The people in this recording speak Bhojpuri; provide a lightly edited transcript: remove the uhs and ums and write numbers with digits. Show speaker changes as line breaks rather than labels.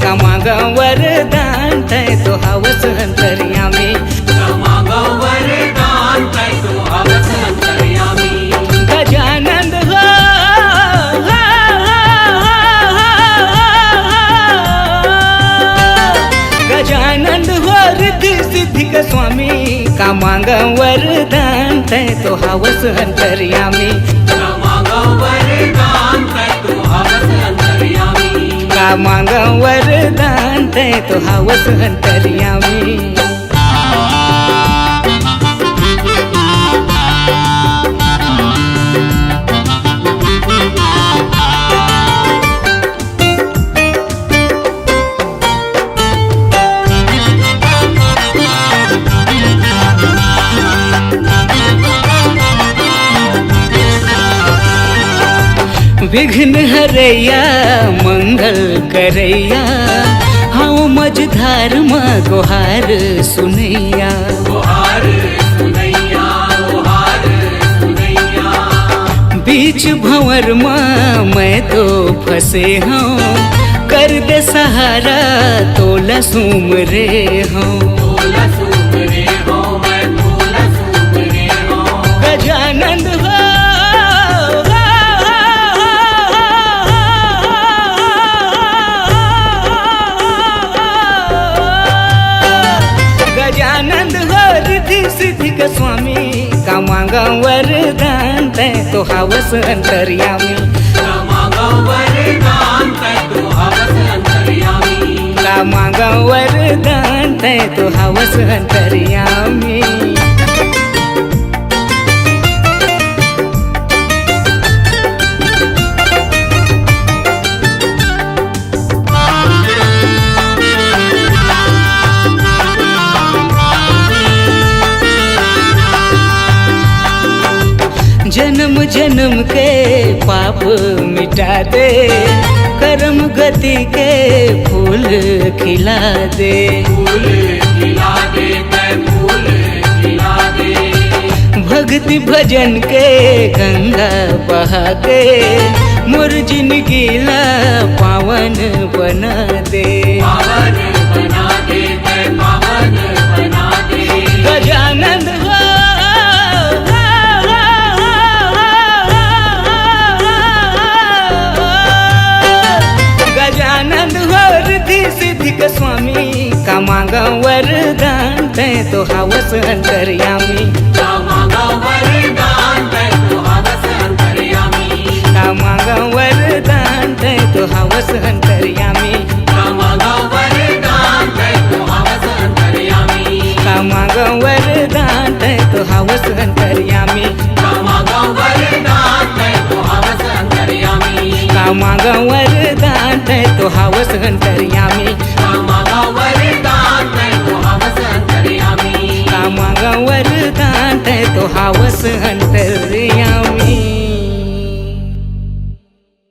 का मागा वरदान तै तो हवस अंतर्यामी,
का मागा वरदान तै तो हवस अंतर्यामी।
गजानंद हो गजानंद हो रिद्धि सिद्धि का स्वामी, का मागा वरदान तै तो हवस अंतर्यामी,
का मागा वरदान तै तो हवस अंतर्यामी।
का मागा वरदान तै तो हवस अंतर्यामी। विघ्न हरैया मंगल करैया, हाँ मझधार में गोहार सुनैया,
गोहार सुनैया, गोहार सुनैया।
बीच भंवर में मैं तो फंसे हूँ, कर दे सहारा तोला सुम रे हूँ,
तोला सुम रे हो, मैं तोला सुम रे हो।
गजानंद हो गजानंद हो रिद्धि सिद्धि का स्वामी, का मांगा वरदान तै तो हवस अंतर्यामी,
का मागा वरदान तै तो हवस अंतर्यामी।
का मांगा वरदान तै तो हवस अंतर्यामी। जन्म जन्म के पाप मिटा दे, कर्म गति के फूल खिला दे,
फूल खिला दे, तै फूल खिला दे।
भक्ति भजन के गंगा बहा दे, मोर जिंदगी ला पावन बना दे,
पावन बना दे, तै पावन बना दे।
गजानंद हो गजानंद हो रिद्धि सिद्धि का स्वामी, का मांगा वरदान तै तो हवस अंतर्यामी,
का मागा वरदान तै तो हवस अंतर्यामी।
का मांगा वरदान तै तो हवस अंतर्यामी,
का मागा वरदान तै तो हवस अंतर्यामी।
का मांगा वरदान तै तो हवस अंतर्यामी,
का मागा वरदान तै तो हवस अंतर्यामी।
का मांगा वरदान तै तो हवस अंतर्यामी,
का मागा वरदान तै तो हवस अंतर्यामी।
का मांगा वरदान तै तो हवस अंतर्यामी।